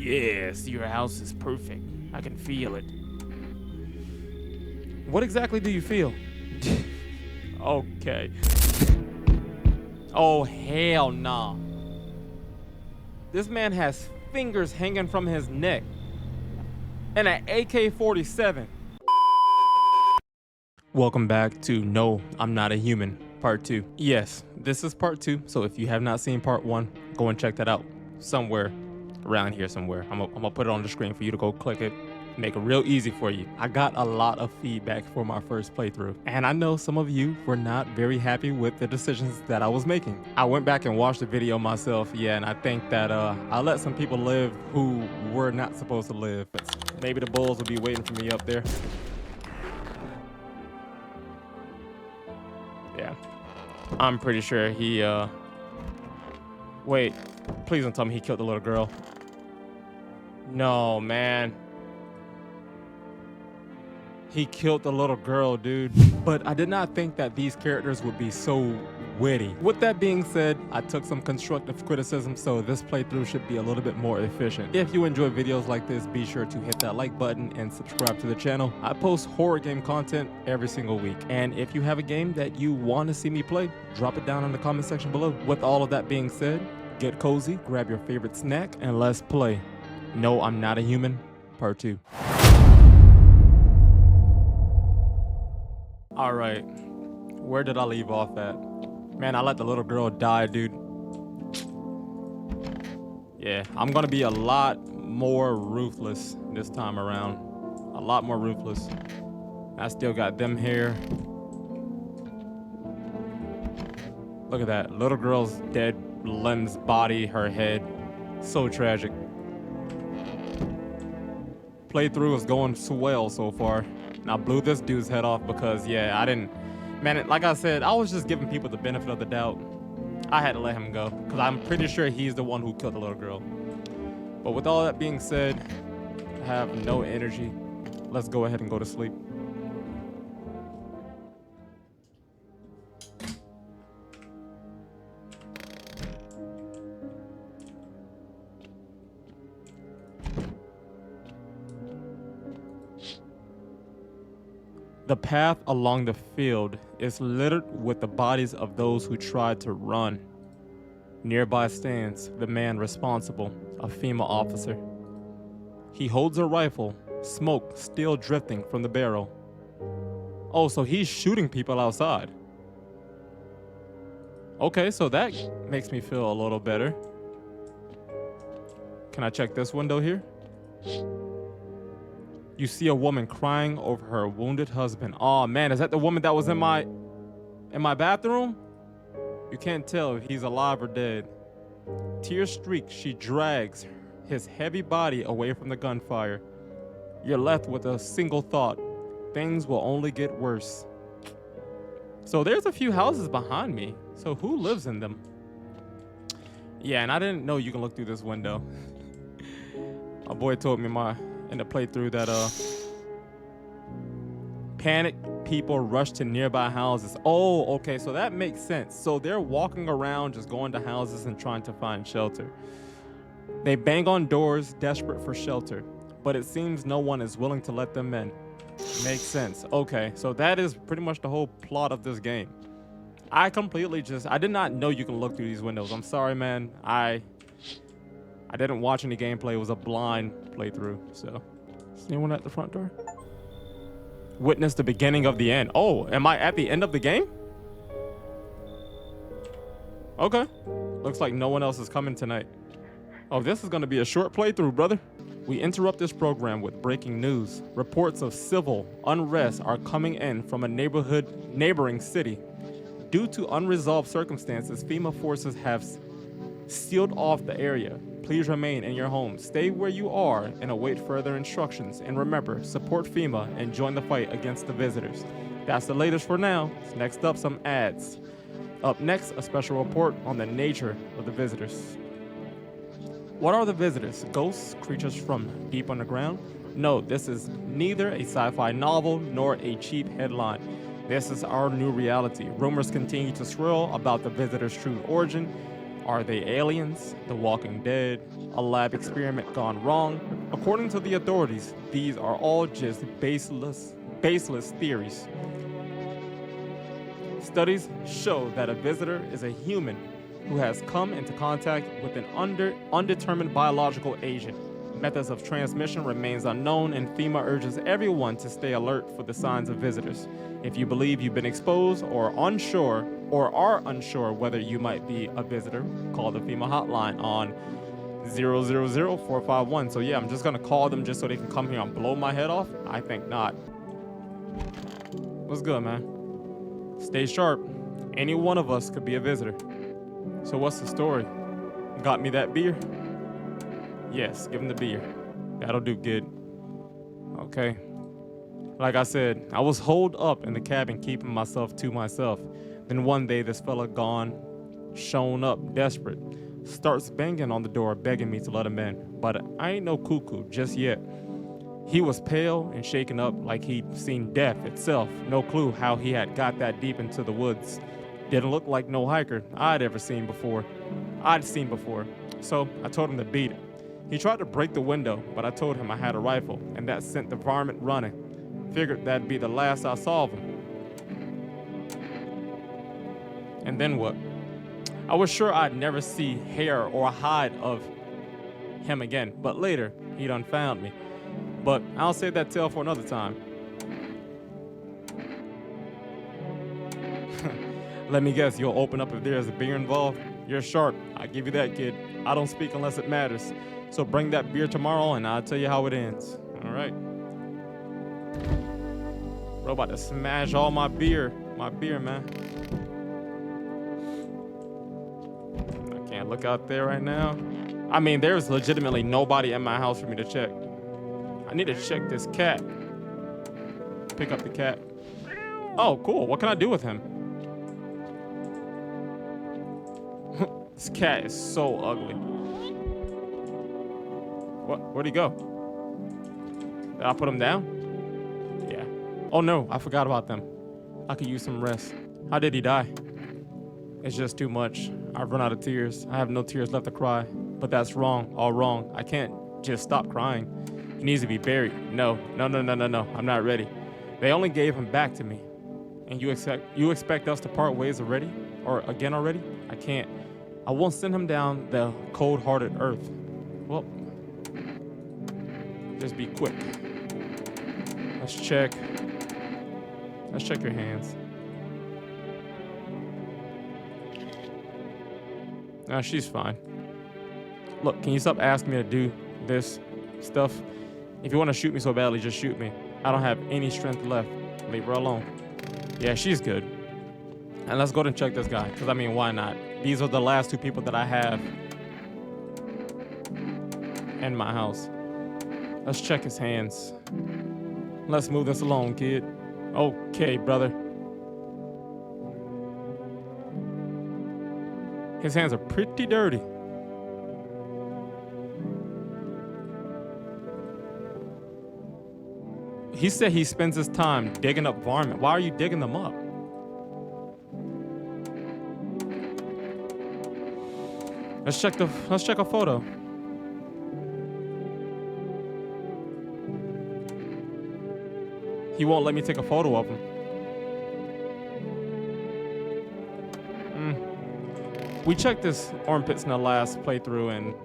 Yes, your house is perfect. I can feel it. What exactly do you feel? Okay. Oh, hell nah. This man has fingers hanging from his neck and an AK-47. Welcome back to No, I'm Not a Human, Part 2. Yes, this is Part 2, so if you have not seen Part 1, go and check that out. Somewhere around here somewhere. I'm gonna put it on the screen for you to go click it. Make it real easy for you. I got a lot of feedback for my first playthrough, and I know some of you were not very happy with the decisions that I was making. I went back and watched the video myself, and I think that I let some people live who were not supposed to live. Maybe the bulls will be waiting for me up there. Yeah, I'm pretty sure he, wait, please don't tell me he killed the little girl. No, man. He killed the little girl, dude. But I did not think that these characters would be so witty. With that being said, I took some constructive criticism, so this playthrough should be a little bit more efficient. If you enjoy videos like this, be sure to hit that like button and subscribe to the channel. I post horror game content every single week. And if you have a game that you want to see me play, drop it down in the comment section below. With all of that being said, get cozy, grab your favorite snack, and let's play No, I'm Not a Human, Part 2. All right, where did I leave off at? Man, I let the little girl die, dude. Yeah, I'm gonna be a lot more ruthless this time around. A lot more ruthless. I still got them here. Look at that, little girl's dead limbs, body, her head. So tragic. Playthrough is going swell so far. And I blew this dude's head off because, yeah, I didn't, man, like I said, I was just giving people the benefit of the doubt. I had to let him go because I'm pretty sure he's the one who killed the little girl. But with all that being said, I have no energy. Let's go ahead and go to sleep. The path along the field is littered with the bodies of those who tried to run. Nearby stands the man responsible, a female officer. He holds a rifle, smoke still drifting from the barrel. Oh, so he's shooting people outside. Okay, so that makes me feel a little better. Can I check this window here? You see a woman crying over her wounded husband. Oh man, is that the woman that was in my bathroom? You can't tell if he's alive or dead. Tears streaked, she drags his heavy body away from the gunfire. You're left with a single thought. Things will only get worse. So there's a few houses behind me. So who lives in them? Yeah, and I didn't know you can look through this window. My boy told me in the playthrough that panicked people rush to nearby houses. Oh, okay, so that makes sense. So they're walking around just going to houses and trying to find shelter. They bang on doors desperate for shelter, but it seems no one is willing to let them in. Makes sense. Okay, so that is pretty much the whole plot of this game. I did not know you can look through these windows. I'm sorry, man. I didn't watch any gameplay. It was a blind playthrough. So, is anyone at the front door? Witness the beginning of the end. Oh, am I at the end of the game? Okay. Looks like no one else is coming tonight. Oh, this is going to be a short playthrough, brother. We interrupt this program with breaking news. Reports of civil unrest are coming in from a neighboring city. Due to unresolved circumstances, FEMA forces have sealed off the area. Please remain in your home. Stay where you are and await further instructions. And remember, support FEMA and join the fight against the visitors. That's the latest for now. Next up, some ads. Up next, a special report on the nature of the visitors. What are the visitors? Ghosts? Creatures from deep underground? No, this is neither a sci-fi novel nor a cheap headline. This is our new reality. Rumors continue to swirl about the visitors' true origin. Are they aliens, The Walking Dead, a lab experiment gone wrong? According to the authorities, these are all just baseless theories. Studies show that a visitor is a human who has come into contact with an undetermined biological agent. Methods of transmission remains unknown, and FEMA urges everyone to stay alert for the signs of visitors. If you believe you've been exposed or are unsure whether you might be a visitor, call the FEMA hotline on 000-451. So yeah, I'm just gonna call them just so they can come here and blow my head off? I think not. What's good, man? Stay sharp. Any one of us could be a visitor. So what's the story? Got me that beer? Yes, give him the beer. That'll do good. Okay. Like I said, I was holed up in the cabin keeping myself to myself. Then one day this fella shown up desperate, starts banging on the door begging me to let him in. But I ain't no cuckoo just yet. He was pale and shaken up like he'd seen death itself. No clue how he had got that deep into the woods. Didn't look like no hiker I'd seen before. So I told him to beat it. He tried to break the window, but I told him I had a rifle, and that sent the varmint running. Figured that'd be the last I saw of him. And then what? I was sure I'd never see hair or hide of him again, but later, he done found me. But I'll save that tale for another time. Let me guess, you'll open up if there's a beer involved? You're sharp. I give you that, kid. I don't speak unless it matters. So bring that beer tomorrow and I'll tell you how it ends. All right. Bro, about to smash all my beer. My beer, man. I can't look out there right now. I mean, there's legitimately nobody in my house for me to check. I need to check this cat. Pick up the cat. Oh, cool. What can I do with him? This cat is so ugly. What? Where'd he go? Did I put him down? Yeah. Oh no, I forgot about them. I could use some rest. How did he die? It's just too much. I've run out of tears. I have no tears left to cry. But that's wrong, all wrong. I can't just stop crying. He needs to be buried. No. I'm not ready. They only gave him back to me. And you expect us to part ways already? Or again already? I can't. I won't send him down the cold-hearted earth. Well, just be quick. Let's check your hands. Nah, she's fine. Look, can you stop asking me to do this stuff? If you want to shoot me so badly, just shoot me. I don't have any strength left. Leave her alone. Yeah, she's good. And let's go and check this guy, because I mean, why not? These are the last two people that I have in my house. Let's check his hands. Let's move this along, kid. Okay, brother. His hands are pretty dirty. He said he spends his time digging up varmint. Why are you digging them up? Let's check a photo. He won't let me take a photo of him. We checked his armpits in the last playthrough and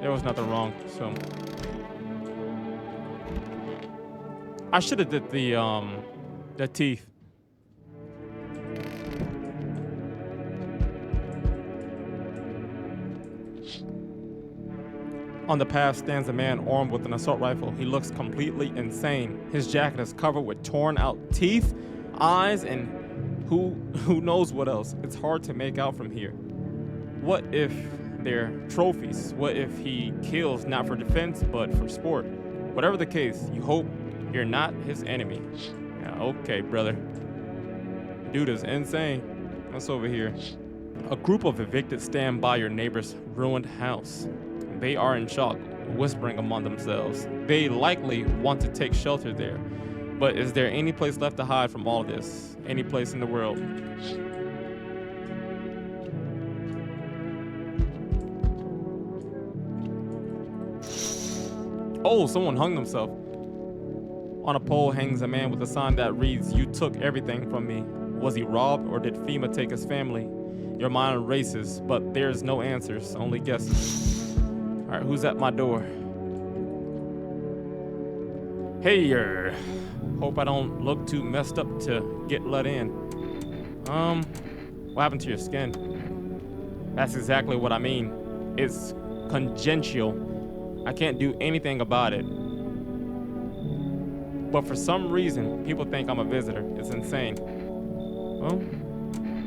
there was nothing wrong, so. I should have did the teeth. On the path stands a man armed with an assault rifle. He looks completely insane. His jacket is covered with torn out teeth, eyes, and who knows what else. It's hard to make out from here. What if they're trophies? What if he kills not for defense, but for sport? Whatever the case, you hope you're not his enemy. Yeah, okay, brother. Dude is insane. What's over here? A group of evicted stand by your neighbor's ruined house. They are in shock, whispering among themselves. They likely want to take shelter there. But is there any place left to hide from all this? Any place in the world? Oh, someone hung themselves. On a pole hangs a man with a sign that reads, "You took everything from me." Was he robbed or did FEMA take his family? Your mind races, but there's no answers, only guesses. All right, who's at my door? Hey, hope I don't look too messed up to get let in. What happened to your skin? That's exactly what I mean. It's congenital. I can't do anything about it. But for some reason, people think I'm a visitor. It's insane. Well,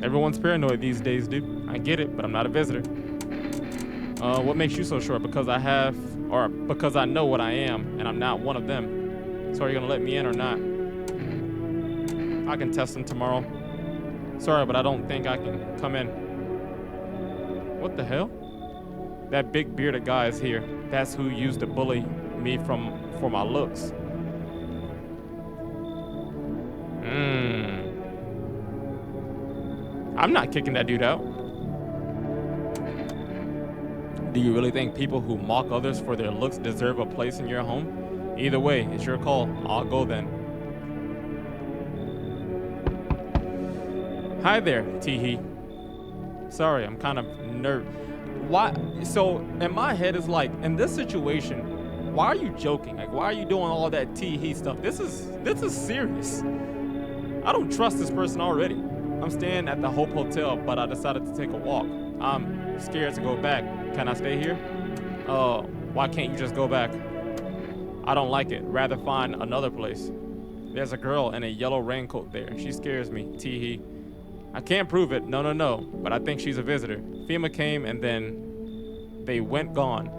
everyone's paranoid these days, dude. I get it, but I'm not a visitor. What makes you so sure? Because because I know what I am, and I'm not one of them. So are you gonna let me in or not? I can test them tomorrow. Sorry, but I don't think I can come in. What the hell? That big bearded guy is here. That's who used to bully me for my looks. I'm not kicking that dude out. Do you really think people who mock others for their looks deserve a place in your home? Either way, it's your call. I'll go then. Hi there, Teehee. Sorry, I'm kind of nervous. Why? So in my head it's like, in this situation, why are you joking? Like, why are you doing all that Teehee stuff? This is serious. I don't trust this person already. I'm staying at the Hope Hotel, but I decided to take a walk. I'm scared to go back. Can I stay here? Why can't you just go back? I don't like it. Rather find another place. There's a girl in a yellow raincoat there. She scares me, Teehee. I can't prove it, no, but I think she's a visitor. FEMA came and then they went gone.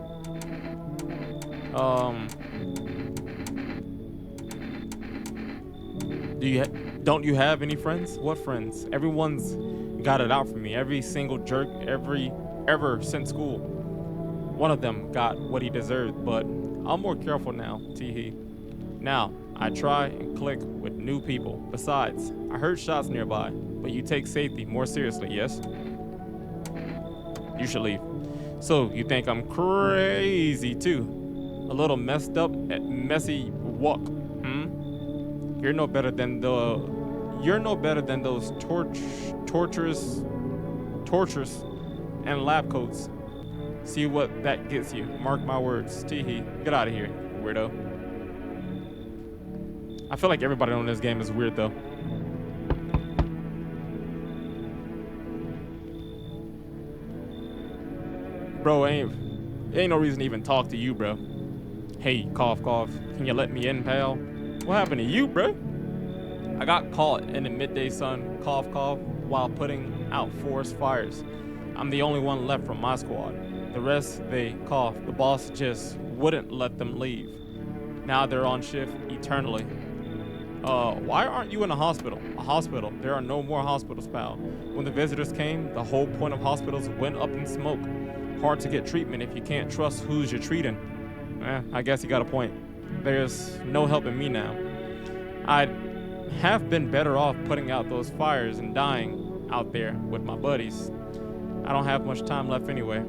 Don't you have any friends? What friends? Everyone's got it out for me. Every single jerk, ever since school. One of them got what he deserved, but I'm more careful now, Teehee. Now, I try and click with new people. Besides, I heard shots nearby, but you take safety more seriously, yes? You should leave. So, you think I'm crazy too? A little messed up at messy walk, You're no better than those torturers and lab coats. See what that gets you. Mark my words. Teehee, get out of here, weirdo. I feel like everybody on this game is weird though. Bro, ain't no reason to even talk to you, bro. Hey, cough, cough. Can you let me in, pal? What happened to you, bro? I got caught in the midday sun, cough, cough, while putting out forest fires. I'm the only one left from my squad. The rest, they cough. The boss just wouldn't let them leave. Now they're on shift eternally. Why aren't you in a hospital? A hospital? There are no more hospitals, pal. When the visitors came, the whole point of hospitals went up in smoke. Hard to get treatment if you can't trust who's you're treating. I guess you got a point. There's no helping me now. I'd have been better off putting out those fires and dying out there with my buddies. I don't have much time left anyway.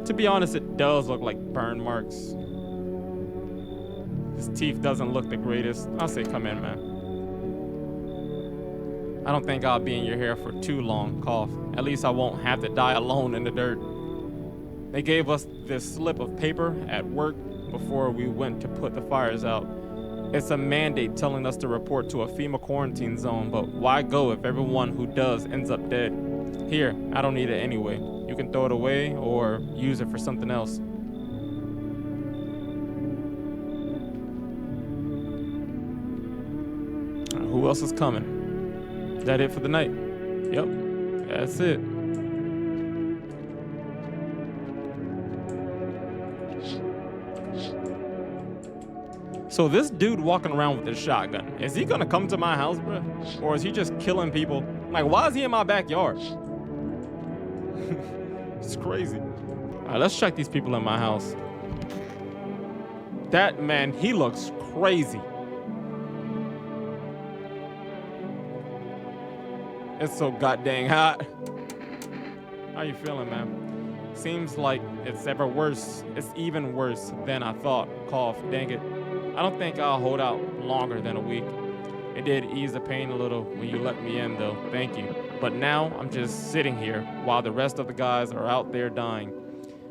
To be honest, it does look like burn marks. His teeth doesn't look the greatest. I'll say come in, man. I don't think I'll be in your hair for too long, cough. At least I won't have to die alone in the dirt. They gave us this slip of paper at work before we went to put the fires out. It's a mandate telling us to report to a FEMA quarantine zone, but why go if everyone who does ends up dead? Here, I don't need it anyway. You can throw it away or use it for something else. Who else is coming? Is that it for the night? Yep, that's it. So this dude walking around with his shotgun, is he gonna come to my house, bro? Or is he just killing people? Like, why is he in my backyard? It's crazy. All right, let's check these people in my house. That man, he looks crazy. It's so goddamn hot. All How you feeling, man? Seems like it's ever worse. It's even worse than I thought. Cough, dang it. I don't think I'll hold out longer than a week. It did ease the pain a little when you let me in, though. Thank you. But now I'm just sitting here while the rest of the guys are out there dying.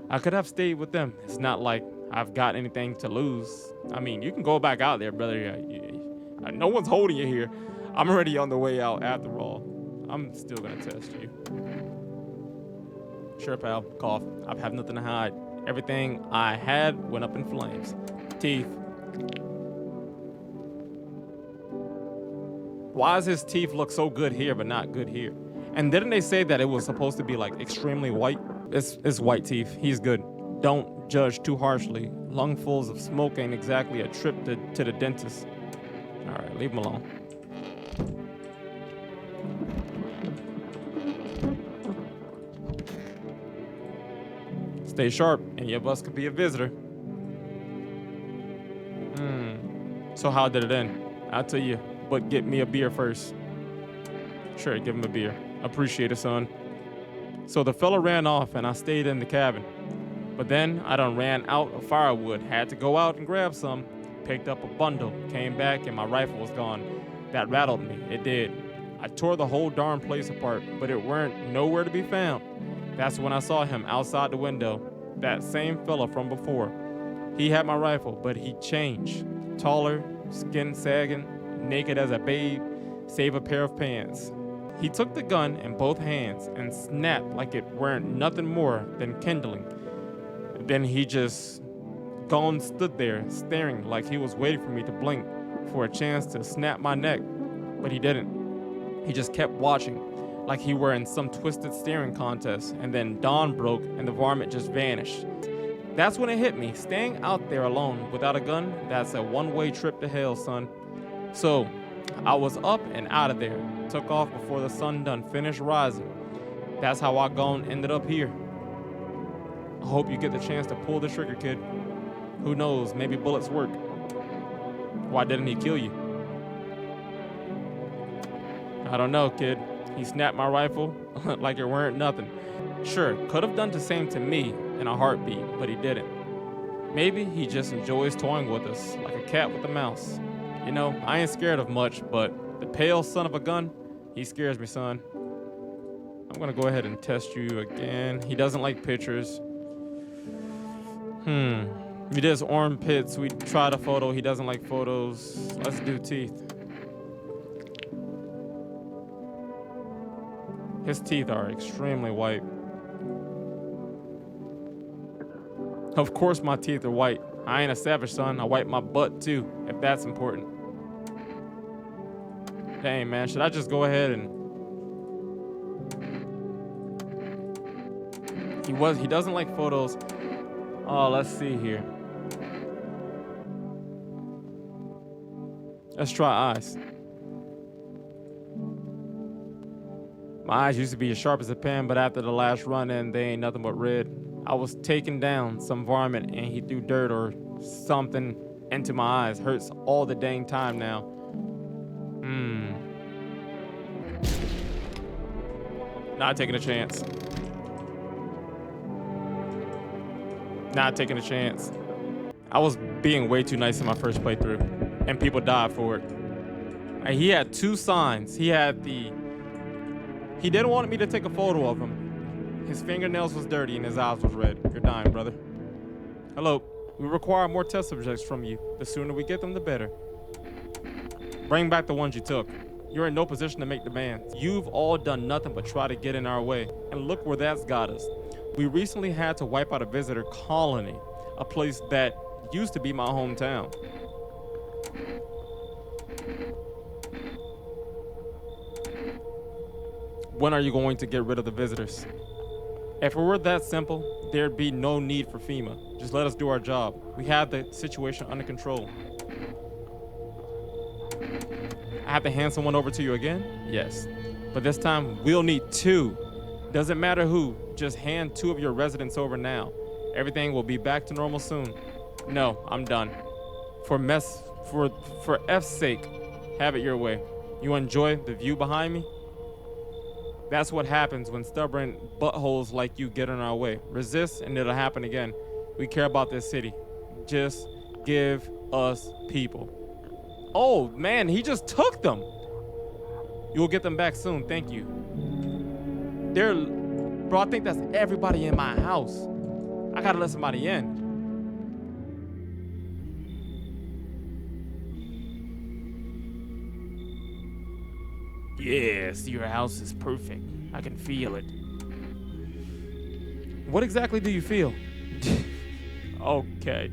I could have stayed with them. It's not like I've got anything to lose. I mean, you can go back out there, brother. No one's holding you here. I'm already on the way out after all. I'm still gonna test you. Sure, pal. Cough. I have nothing to hide. Everything I had went up in flames. Teeth. Why does his teeth look so good here but not good here? And didn't they say that it was supposed to be like extremely white? It's white teeth. He's good. Don't judge too harshly. Lungfuls of smoke ain't exactly a trip to the dentist. All right, leave him alone. Stay sharp. Any of us could be a visitor. So how did it end? I'll tell you, but get me a beer first. Sure, give him a beer. Appreciate it, son. So the fella ran off and I stayed in the cabin. But then I done ran out of firewood, had to go out and grab some, picked up a bundle, came back and my rifle was gone. That rattled me, it did. I tore the whole darn place apart, but it weren't nowhere to be found. That's when I saw him outside the window, that same fella from before. He had my rifle, but he changed. Taller, skin sagging, naked as a babe, save a pair of pants. He took the gun in both hands and snapped like it weren't nothing more than kindling. Then he just gone stood there staring like he was waiting for me to blink for a chance to snap my neck, but he didn't. He just kept watching like he were in some twisted staring contest, and then dawn broke and the varmint just vanished. That's when it hit me. Staying out there alone without a gun, that's a one-way trip to hell, son. So I was up and out of there. Took off before the sun done finished rising. That's how I ended up here. I hope you get the chance to pull the trigger, kid. Who knows, maybe bullets work. Why didn't he kill you? I don't know, kid. He snapped my rifle like it weren't nothing. Sure, could have done the same to me in a heartbeat, but he didn't. Maybe he just enjoys toying with us, like a cat with a mouse. You know, I ain't scared of much, but the pale son of a gun, he scares me, son. I'm gonna go ahead and test you again. He doesn't like pictures. He does armpits. We tried a photo. He doesn't like photos. Let's do teeth. His teeth are extremely white. Of course my teeth are white. I ain't a savage, son. I wipe my butt too, if that's important. Dang, man, should I just go ahead and... He doesn't like photos. Oh, let's see here. Let's try eyes. My eyes used to be as sharp as a pen, but after the last run-in, they ain't nothing but red. I was taking down some varmint and he threw dirt or something into my eyes. Hurts all the dang time now. Not taking a chance. Not taking a chance. I was being way too nice in my first playthrough, and people died for it. And he had two signs. He didn't want me to take a photo of him. His fingernails was dirty and his eyes was red. You're dying, brother. Hello. We require more test subjects from you. The sooner we get them, the better. Bring back the ones you took. You're in no position to make demands. You've all done nothing but try to get in our way. And look where that's got us. We recently had to wipe out a visitor colony, a place that used to be my hometown. When are you going to get rid of the visitors? If it were that simple, there'd be no need for FEMA. Just let us do our job. We have the situation under control. I have to hand someone over to you again? Yes. But this time, we'll need two. Doesn't matter who, just hand two of your residents over now. Everything will be back to normal soon. No, I'm done. For F's sake, have it your way. You enjoy the view behind me? That's what happens when stubborn buttholes like you get in our way. Resist and it'll happen again. We care about this city. Just give us people. Oh man, he just took them. You will get them back soon, thank you. Bro, I think that's everybody in my house. I gotta let somebody in. Yes, your house is perfect. I can feel it. What exactly do you feel? Okay.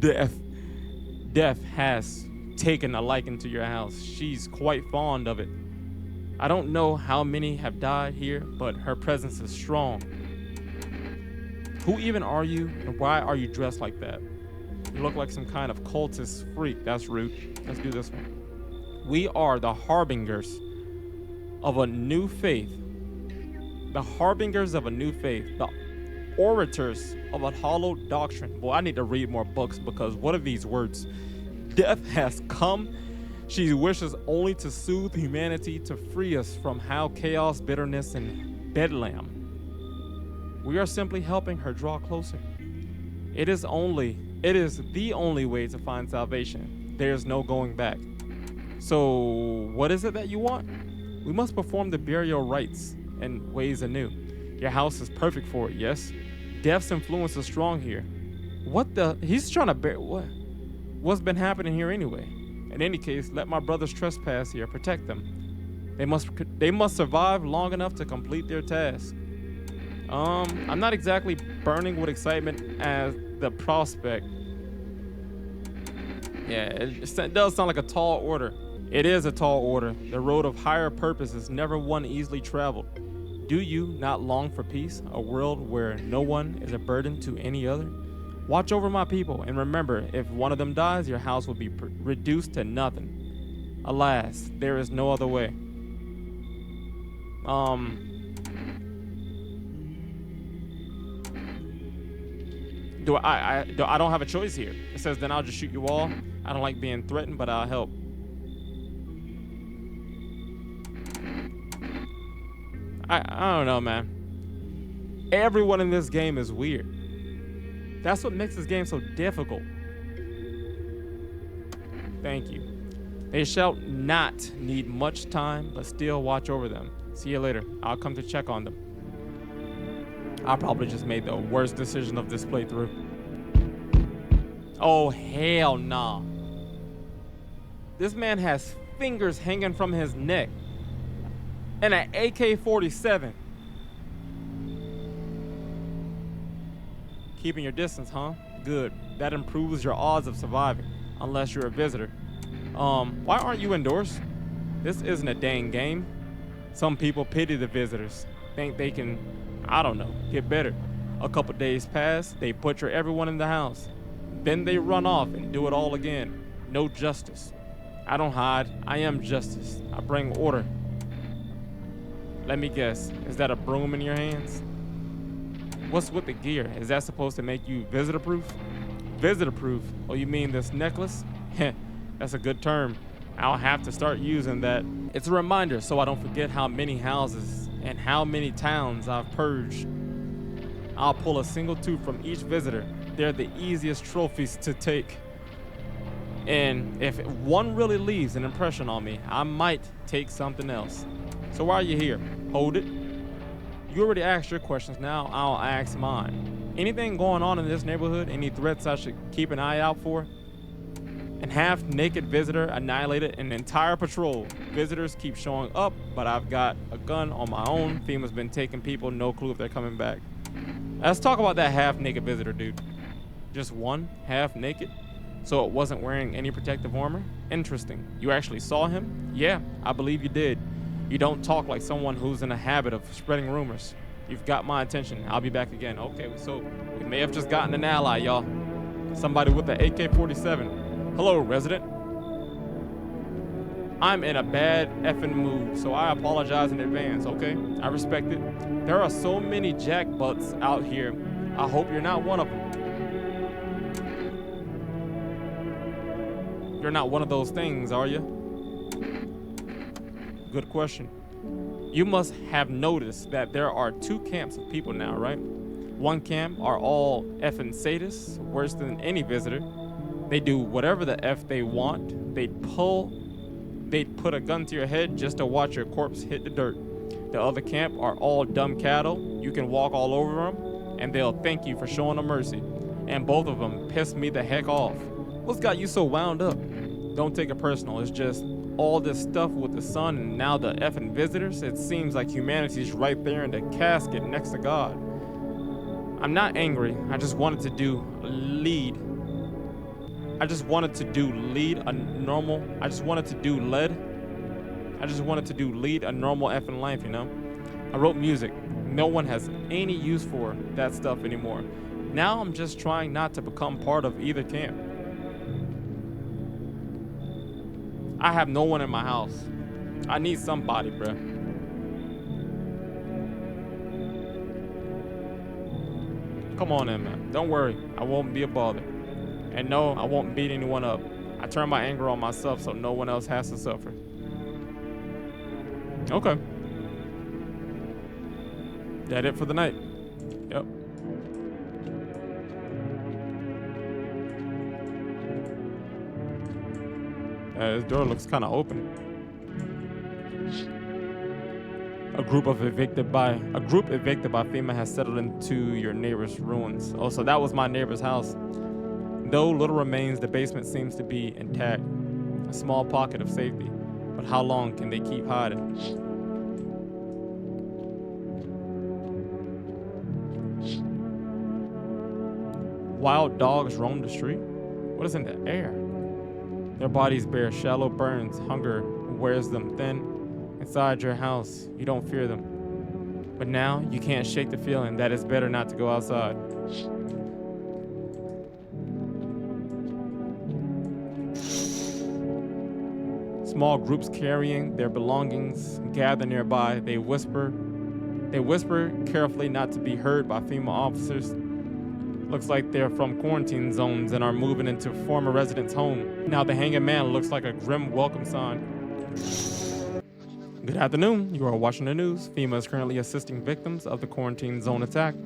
Death has taken a liking to your house. She's quite fond of it. I don't know how many have died here, but her presence is strong. Who even are you, and why are you dressed like that? You look like some kind of cultist freak. That's rude. Let's do this one. We are the harbingers of a new faith. The harbingers of a new faith. The orators of a hollow doctrine. Boy, I need to read more books because what are these words? Death has come. She wishes only to soothe humanity, to free us from how chaos, bitterness, and bedlam. We are simply helping her draw closer. It is the only way to find salvation. There is no going back. So, what is it that you want? We must perform the burial rites in ways anew. Your house is perfect for it, yes? Death's influence is strong here. He's trying to bury, what? What's been happening here anyway? In any case, let my brothers trespass here, protect them. They must survive long enough to complete their task. I'm not exactly burning with excitement as the prospect. Yeah, it does sound like a tall order. It is a tall order. The road of higher purpose is never one easily traveled. Do you not long for peace, a world where no one is a burden to any other? Watch over my people, and remember, if one of them dies, your house will be reduced to nothing. Alas, there is no other way. I don't have a choice here. It says, then I'll just shoot you all. I don't like being threatened, but I'll help. I don't know, man. Everyone in this game is weird. That's what makes this game so difficult. Thank you. They shall not need much time, but still watch over them. See you later. I'll come to check on them. I probably just made the worst decision of this playthrough. Oh, hell nah. This man has fingers hanging from his neck. And an AK-47. Keeping your distance, huh? Good. That improves your odds of surviving, unless you're a visitor. Why aren't you indoors? This isn't a dang game. Some people pity the visitors, think they can, I don't know, get better. A couple days pass, they butcher everyone in the house. Then they run off and do it all again. No justice. I don't hide, I am justice. I bring order. Let me guess, is that a broom in your hands? What's with the gear? Is that supposed to make you visitor-proof? Visitor-proof? Oh, you mean this necklace? Heh, that's a good term. I'll have to start using that. It's a reminder so I don't forget how many houses and how many towns I've purged. I'll pull a single tooth from each visitor. They're the easiest trophies to take. And if one really leaves an impression on me, I might take something else. So why are you here? Hold it. You already asked your questions, now I'll ask mine. Anything going on in this neighborhood? Any threats I should keep an eye out for? An half-naked visitor annihilated an entire patrol. Visitors keep showing up, but I've got a gun on my own. FEMA's been taking people, no clue if they're coming back. Let's talk about that half-naked visitor, dude. Just one half-naked? So it wasn't wearing any protective armor? Interesting. You actually saw him? Yeah, I believe you did. You don't talk like someone who's in a habit of spreading rumors. You've got my attention. I'll be back again. Okay, so we may have just gotten an ally, y'all. Somebody with an AK-47. Hello, resident. I'm in a bad effing mood, so I apologize in advance, okay? I respect it. There are so many jackbutts out here. I hope you're not one of them. You're not one of those things, are you? Good question. You must have noticed that there are two camps of people now, right? One camp are all effing sadists, worse than any visitor. They do whatever the F they want. They'd put a gun to your head just to watch your corpse hit the dirt. The other camp are all dumb cattle. You can walk all over them, and they'll thank you for showing them mercy. And both of them piss me the heck off. What's got you so wound up? Don't take it personal. It's just all this stuff with the sun and now the effing visitors. It seems like humanity's right there in the casket next to God. I'm not angry. I just wanted to do lead a normal effing life, you know? I wrote music. No one has any use for that stuff anymore. Now I'm just trying not to become part of either camp. I have no one in my house. I need somebody, bruh. Come on in, man. Don't worry. I won't be a bother. And no, I won't beat anyone up. I turn my anger on myself so no one else has to suffer. Okay. That it for the night? Yep. This door looks kind of open. A group evicted by FEMA has settled into your neighbor's ruins. Oh, so that was my neighbor's house. Though little remains, the basement seems to be intact. A small pocket of safety. But how long can they keep hiding? Wild dogs roam the street? What is in the air? Their bodies bear shallow burns. Hunger wears them thin. Inside your house, you don't fear them. But now, you can't shake the feeling that it's better not to go outside. Small groups carrying their belongings gather nearby. They whisper carefully not to be heard by FEMA officers. Looks like they're from quarantine zones and are moving into former residents' home. Now the hanging man looks like a grim welcome sign. Good afternoon. You are watching the news. FEMA is currently assisting victims of the quarantine zone attack.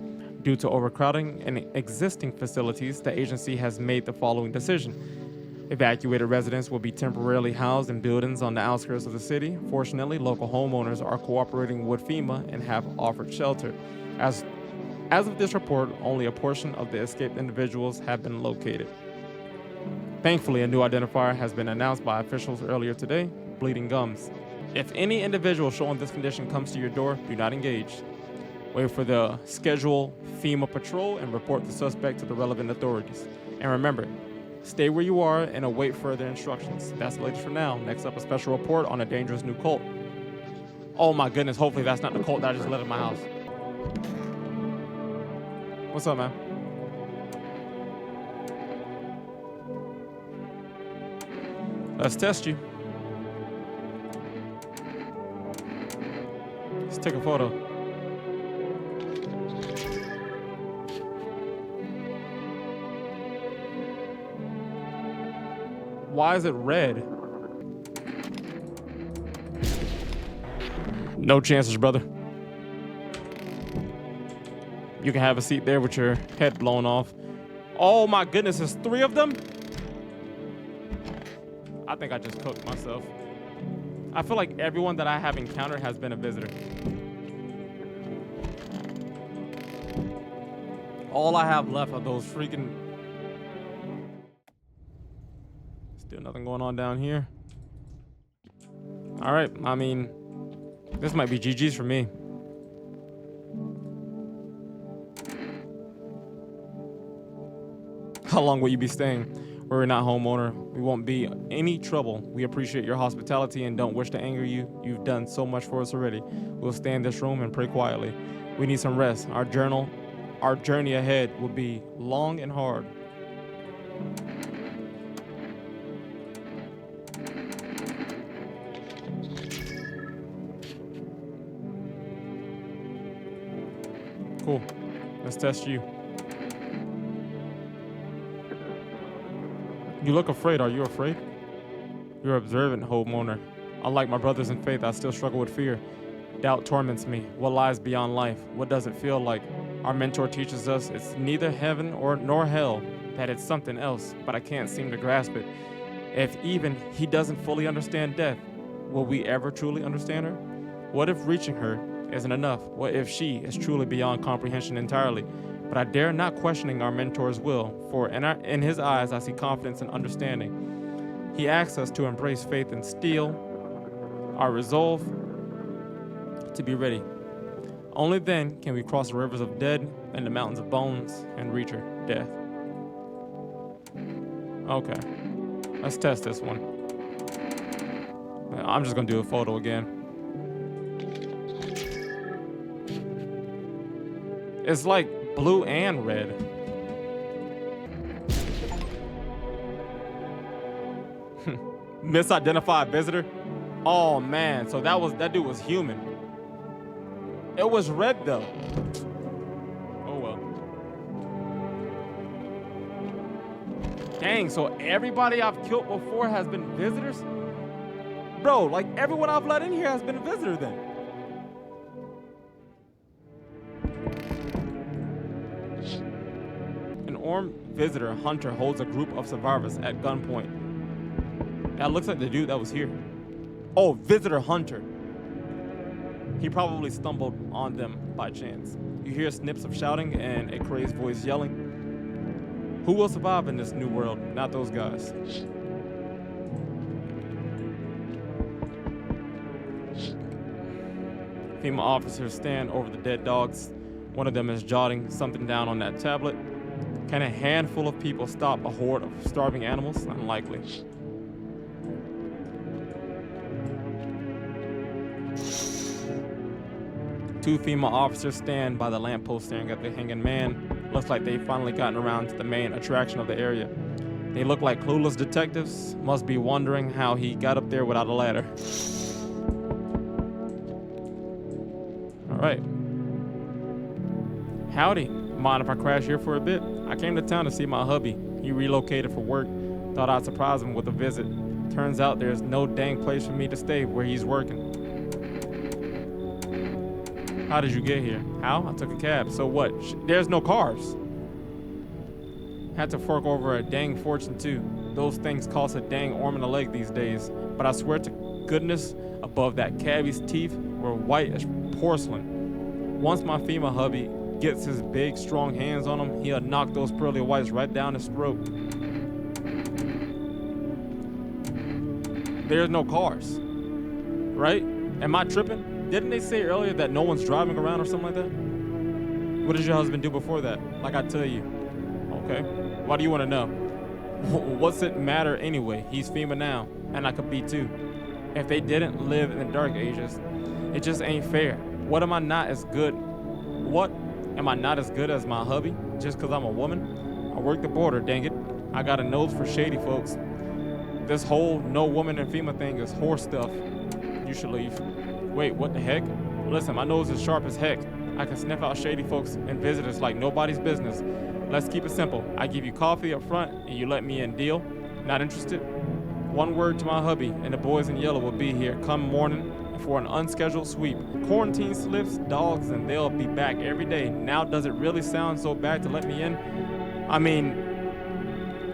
Due to overcrowding in existing facilities, the agency has made the following decision. Evacuated residents will be temporarily housed in buildings on the outskirts of the city. Fortunately, local homeowners are cooperating with FEMA and have offered shelter. As of this report, only a portion of the escaped individuals have been located. Thankfully, a new identifier has been announced by officials earlier today: bleeding gums. If any individual showing this condition comes to your door, do not engage. Wait for the scheduled FEMA patrol and report the suspect to the relevant authorities. And remember, stay where you are and await further instructions. That's the latest for now. Next up, a special report on a dangerous new cult. Oh my goodness, hopefully that's not the cult that I just let in my house. What's up, man? Let's test you. Let's take a photo. Why is it red? No chances, brother. You can have a seat there with your head blown off. Oh my goodness, there's 3 of them? I think I just cooked myself. I feel like everyone that I have encountered has been a visitor. All I have left are those freaking... Still nothing going on down here. All right, I mean, this might be GG's for me. How long will you be staying? We're not homeowner. We won't be any trouble. We appreciate your hospitality and don't wish to anger you. You've done so much for us already. We'll stay in this room and pray quietly. We need some rest. Our journey ahead will be long and hard. Cool. Let's test you. You look afraid. Are you afraid? You're observant, homeowner. Unlike my brothers in faith, I still struggle with fear. Doubt torments me. What lies beyond life? What does it feel like? Our mentor teaches us it's neither heaven nor hell, that it's something else, but I can't seem to grasp it. If even he doesn't fully understand death, will we ever truly understand her? What if reaching her isn't enough? What if she is truly beyond comprehension entirely? But I dare not questioning our mentor's will, for in his eyes I see confidence and understanding. He asks us to embrace faith and steel our resolve to be ready. Only then can we cross the rivers of dead and the mountains of bones and reach her death. Okay, let's test this one. I'm just gonna do a photo again. It's like blue and red. Misidentified visitor. Oh man, so that dude was human. It was red though. Oh well. Dang, so everybody I've killed before has been visitors? Bro, like everyone I've let in here has been a visitor then. An armed visitor hunter holds a group of survivors at gunpoint. That looks like the dude that was here. Oh, visitor hunter. He probably stumbled on them by chance. You hear snips of shouting and a crazed voice yelling. Who will survive in this new world? Not those guys. FEMA officers stand over the dead dogs. One of them is jotting something down on that tablet. Can a handful of people stop a horde of starving animals? Unlikely. Two FEMA officers stand by the lamppost staring at the hanging man. Looks like they've finally gotten around to the main attraction of the area. They look like clueless detectives, must be wondering how he got up there without a ladder. All right. Howdy. Mind if I crash here for a bit? I came to town to see my hubby. He relocated for work. Thought I'd surprise him with a visit. Turns out there's no dang place for me to stay where he's working. How did you get here? How? I took a cab. So what? There's no cars. Had to fork over a dang fortune too. Those things cost a dang arm and a leg these days. But I swear to goodness, above that cabbie's teeth were white as porcelain. Once my FEMA hubby gets his big, strong hands on him, he'll knock those pearly whites right down his throat. There's no cars, right? Am I tripping? Didn't they say earlier that no one's driving around or something like that? What did your husband do before that? Like I tell you. Okay. Why do you want to know? What's it matter anyway? He's FEMA now, and I could be too. If they didn't live in the dark ages, it just ain't fair. What am I not as good? What? Am I not as good as my hubby just because I'm a woman? I work the border, dang it. I got a nose for shady folks. This whole no woman in FEMA thing is horse stuff. You should leave. Wait, what the heck? Listen, my nose is sharp as heck. I can sniff out shady folks and visitors like nobody's business. Let's keep it simple. I give you coffee up front and you let me in. Deal? Not interested? One word to my hubby and the boys in yellow will be here come morning for an unscheduled sweep. Quarantine slips, dogs, and they'll be back every day. Now does it really sound so bad to let me in? I mean,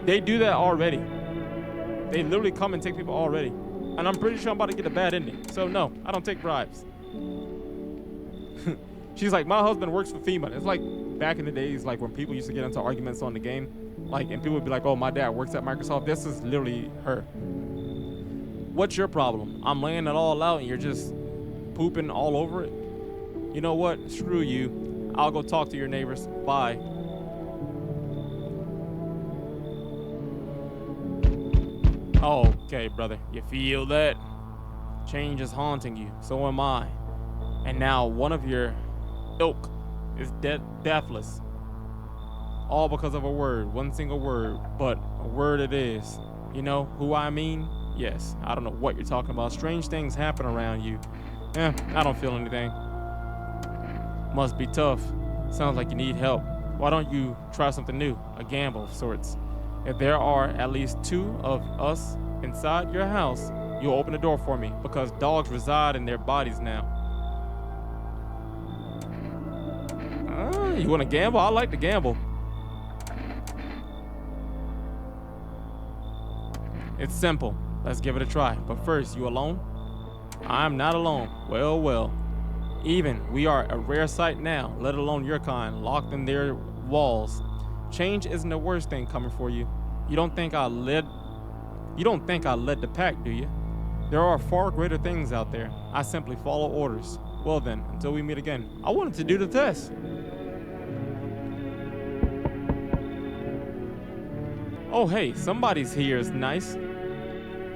they do that already. They literally come and take people already. And I'm pretty sure I'm about to get a bad ending. So no, I don't take bribes. She's like, my husband works for FEMA. It's like back in the days, like when people used to get into arguments on the game, like, and people would be like, oh, my dad works at Microsoft. This is literally her. What's your problem? I'm laying it all out and you're just pooping all over it? You know what? Screw you. I'll go talk to your neighbors. Bye. Okay, brother. You feel that? Change is haunting you. So am I. And now one of your ilk is deathless. All because of a word. One single word. But a word it is. You know who I mean? Yes. I don't know what you're talking about. Strange things happen around you. I don't feel anything. Must be tough. Sounds like you need help. Why don't you try something new? A gamble of sorts. If there are at least 2 of us inside your house, you'll open the door for me because dogs reside in their bodies now. You want to gamble? I like to gamble. It's simple. Let's give it a try. But first, you alone? I'm not alone. Well, well. Even, we are a rare sight now, let alone your kind, locked in their walls. Change isn't the worst thing coming for you. You don't think I led the pack, do you? There are far greater things out there. I simply follow orders. Well then, until we meet again. I wanted to do the test. Oh hey, somebody's here is nice.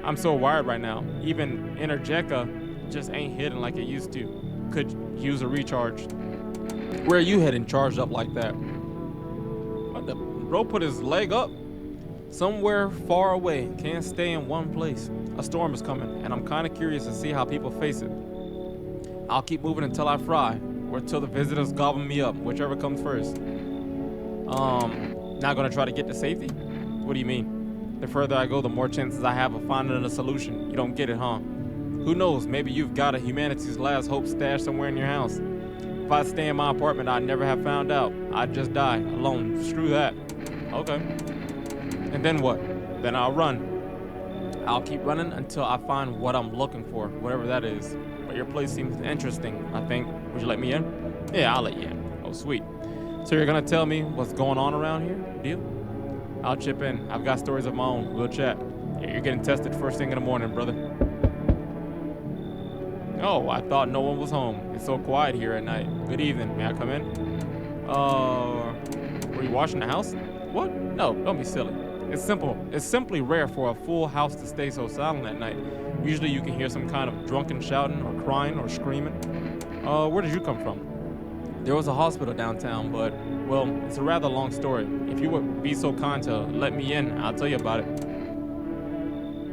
I'm so wired right now. Even Energeca just ain't hitting like it used to. Could use a recharge. Where are you heading charged up like that? What the bro put his leg up? Somewhere far away. Can't stay in one place. A storm is coming, and I'm kind of curious to see how people face it. I'll keep moving until I fry, or till the visitors gobble me up, whichever comes first. Not gonna try to get to safety? What do you mean? The further I go, the more chances I have of finding a solution. You don't get it, huh? Who knows, maybe you've got a humanity's last hope stashed somewhere in your house. If I stay in my apartment, I'd never have found out. I'd just die, alone. Screw that. Okay. And then what? Then I'll run. I'll keep running until I find what I'm looking for, whatever that is. But your place seems interesting, I think. Would you let me in? Yeah, I'll let you in. Oh, sweet. So you're gonna tell me what's going on around here? Deal? I'll chip in. I've got stories of my own. We'll chat. Yeah, you're getting tested first thing in the morning, brother. Oh, I thought no one was home. It's so quiet here at night. Good evening. May I come in? Were you washing the house? What? No, don't be silly. It's simple. It's simply rare for a full house to stay so silent at night. Usually you can hear some kind of drunken shouting or crying or screaming. Where did you come from? There was a hospital downtown, but, well, it's a rather long story. If you would be so kind to let me in, I'll tell you about it.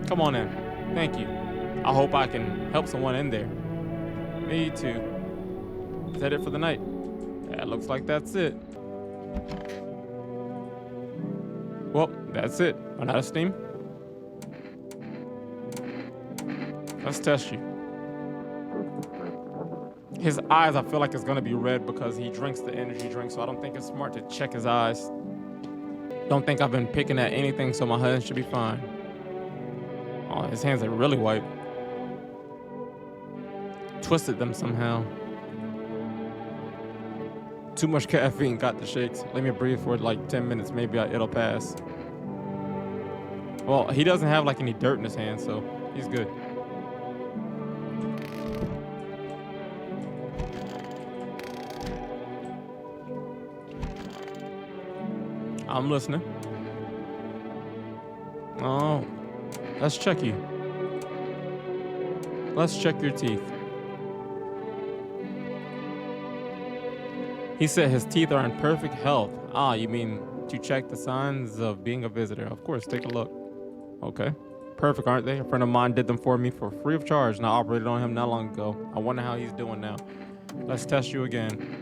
Come on in. Thank you. I hope I can help someone in there. Me too. Is that it for the night? Yeah, looks like that's it. Well, that's it. Run out of steam? Let's test you. His eyes, I feel like it's gonna be red because he drinks the energy drink, so I don't think it's smart to check his eyes. Don't think I've been picking at anything, so my hands should be fine. Oh, his hands are really white. Twisted them somehow. Too much caffeine got the shakes. Let me breathe for like 10 minutes, maybe it'll pass. Well, he doesn't have like any dirt in his hands, so he's good. I'm listening. Oh, let's check you. Let's check your teeth. He said his teeth are in perfect health. Ah, you mean to check the signs of being a visitor? Of course, take a look. Okay. Perfect, aren't they? A friend of mine did them for me for free of charge, and I operated on him not long ago. I wonder how he's doing now. Let's test you again.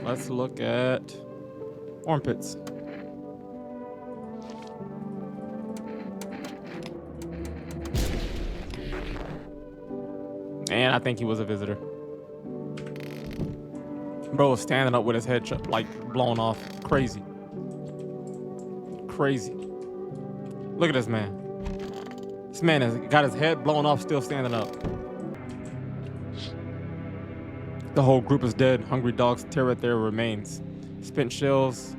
Let's look at armpits. And I think he was a visitor. Bro was standing up with his head like blown off. Crazy. Crazy. Look at this man. This man has got his head blown off, still standing up. The whole group is dead. Hungry dogs tear at their remains. Spent shells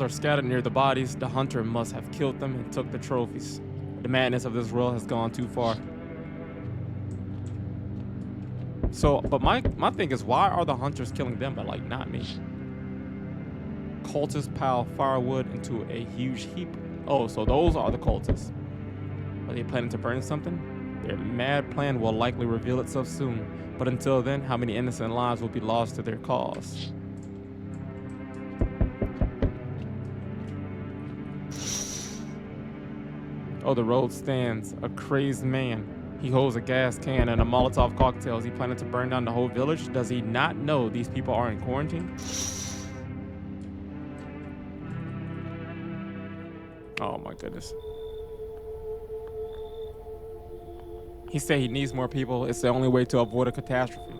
are scattered near the bodies. The hunter must have killed them and took the trophies. The madness of this world has gone too far. So, but my thing is, why are the hunters killing them, but like not me? Cultists pile firewood into a huge heap. Oh, so those are the cultists. Are they planning to burn something? Their mad plan will likely reveal itself soon. But until then, how many innocent lives will be lost to their cause? Oh, the road stands. A crazed man. He holds a gas can and a Molotov cocktail. Is he planning to burn down the whole village? Does he not know these people are in quarantine? Oh my goodness. He said he needs more people. It's the only way to avoid a catastrophe.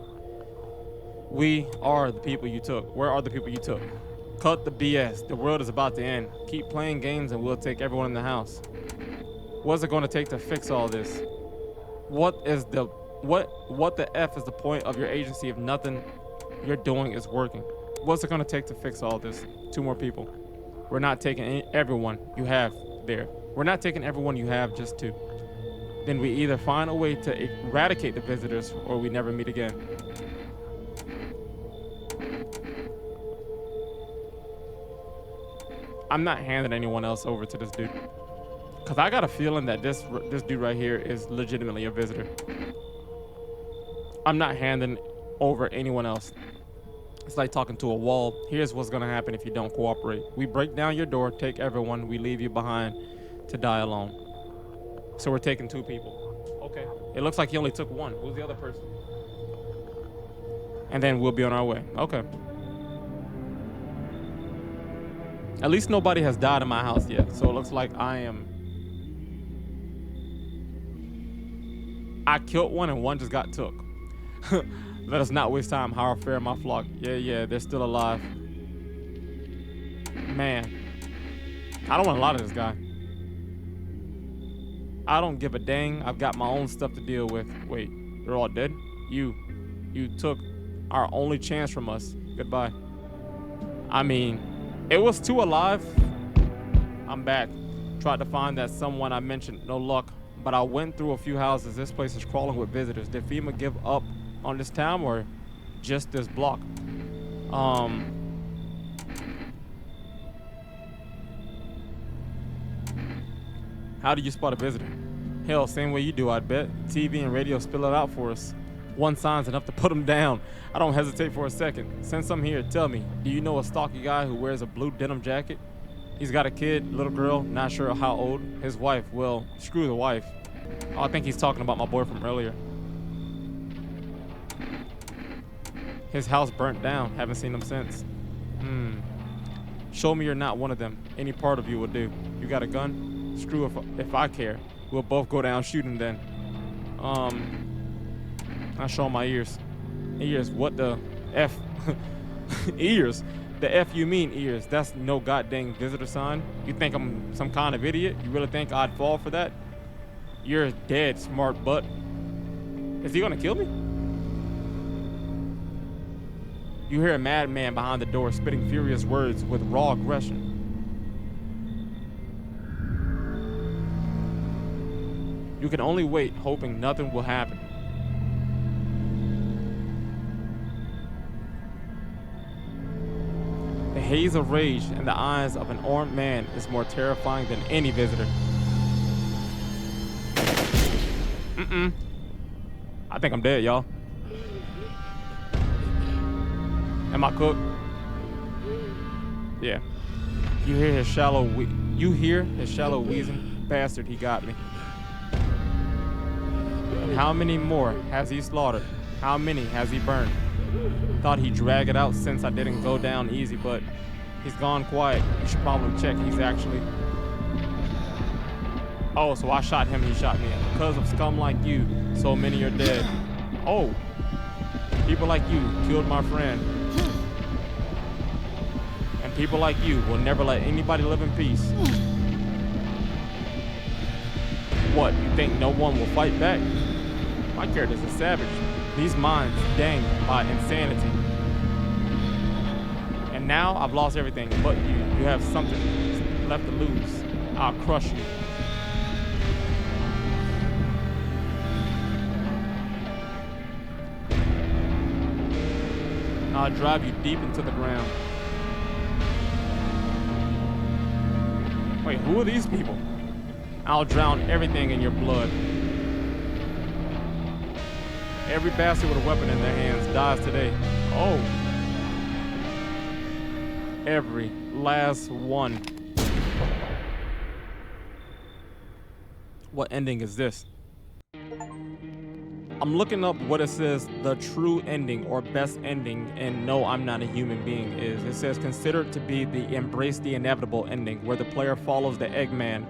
We are the people you took. Where are the people you took? Cut the BS. The world is about to end. Keep playing games and we'll take everyone in the house. What's it going to take to fix all this? What the F is the point of your agency if nothing you're doing is working? What's it going to take to fix all this? 2 more people. We're not taking everyone you have there. We're not taking everyone you have, just 2. Then we either find a way to eradicate the visitors or we never meet again. I'm not handing anyone else over to this dude. Cause I got a feeling that this dude right here is legitimately a visitor. I'm not handing over anyone else. It's like talking to a wall. Here's what's gonna happen if you don't cooperate. We break down your door, take everyone, we leave you behind to die alone. So we're taking 2 people. Okay. It looks like he only took 1. Who's the other person? And then we'll be on our way. Okay. At least nobody has died in my house yet. So it looks like I killed 1 and 1 just got took. Let us not waste time. How fare my flock? Yeah, they're still alive. Man, I don't want a lot of this guy. I don't give a dang. I've got my own stuff to deal with. Wait, they're all dead? You took our only chance from us. Goodbye. I mean, it was 2 alive. I'm back. Tried to find that someone I mentioned. No luck. But I went through a few houses. This place is crawling with visitors. Did FEMA give up on this town or just this block? How do you spot a visitor? Hell, same way you do, I'd bet. TV and radio spill it out for us. 1 sign's enough to put them down. I don't hesitate for a second. Since I'm here, tell me, do you know a stocky guy who wears a blue denim jacket? He's got a kid, little girl, not sure how old. His wife, well, screw the wife. Oh, I think he's talking about my boy from earlier. His house burnt down. Haven't seen him since. Show me you're not one of them. Any part of you will do. You got a gun? Screw if I care. We'll both go down shooting then. I show my ears. Ears, what the F? Ears? The F you mean ears? That's no goddamn visitor sign. You think I'm some kind of idiot? You really think I'd fall for that? You're dead, smart butt. Is he gonna kill me? You hear a madman behind the door spitting furious words with raw aggression. You can only wait, hoping nothing will happen. The haze of rage in the eyes of an armed man is more terrifying than any visitor. I think I'm dead, y'all. Am I cooked? Yeah. You hear his shallow wheezing? Bastard, he got me. And how many more has he slaughtered? How many has he burned? Thought he'd drag it out since I didn't go down easy, but he's gone quiet. You should probably check. He's actually... Oh, so I shot him, he shot me. Because of scum like you, so many are dead. Oh, people like you killed my friend. And people like you will never let anybody live in peace. What, you think no one will fight back? My character's a savage. These minds danged by insanity. And now I've lost everything but you. You have something left to lose. I'll crush you. I'll drive you deep into the ground. Wait, who are these people? I'll drown everything in your blood. Every bastard with a weapon in their hands dies today. Oh. Every last one. What ending is this? I'm looking up what it says the true ending or best ending, and no, I'm not a human being is. It says considered to be the embrace the inevitable ending, where the player follows the Eggman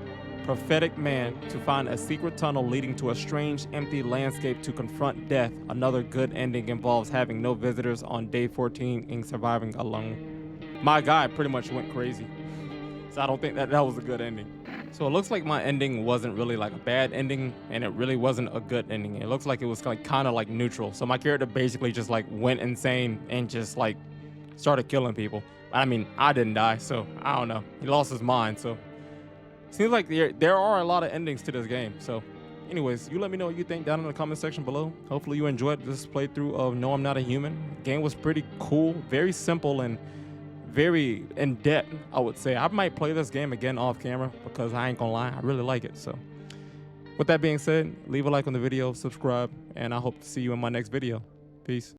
prophetic man to find a secret tunnel leading to a strange, empty landscape to confront death. Another good ending involves having no visitors on day 14 and surviving alone. My guy pretty much went crazy. So I don't think that was a good ending. So it looks like my ending wasn't really like a bad ending, and it really wasn't a good ending. It looks like it was like kind of like neutral. So my character basically just like went insane and just like started killing people. I mean, I didn't die, so I don't know. He lost his mind, so seems like there are a lot of endings to this game. So anyways, you let me know what you think down in the comment section below. Hopefully you enjoyed this playthrough of No, I'm Not a Human. The game was pretty cool, very simple and very in depth, I would say. I might play this game again off camera because I ain't gonna lie, I really like it. So with that being said, leave a like on the video, subscribe, and I hope to see you in my next video. Peace.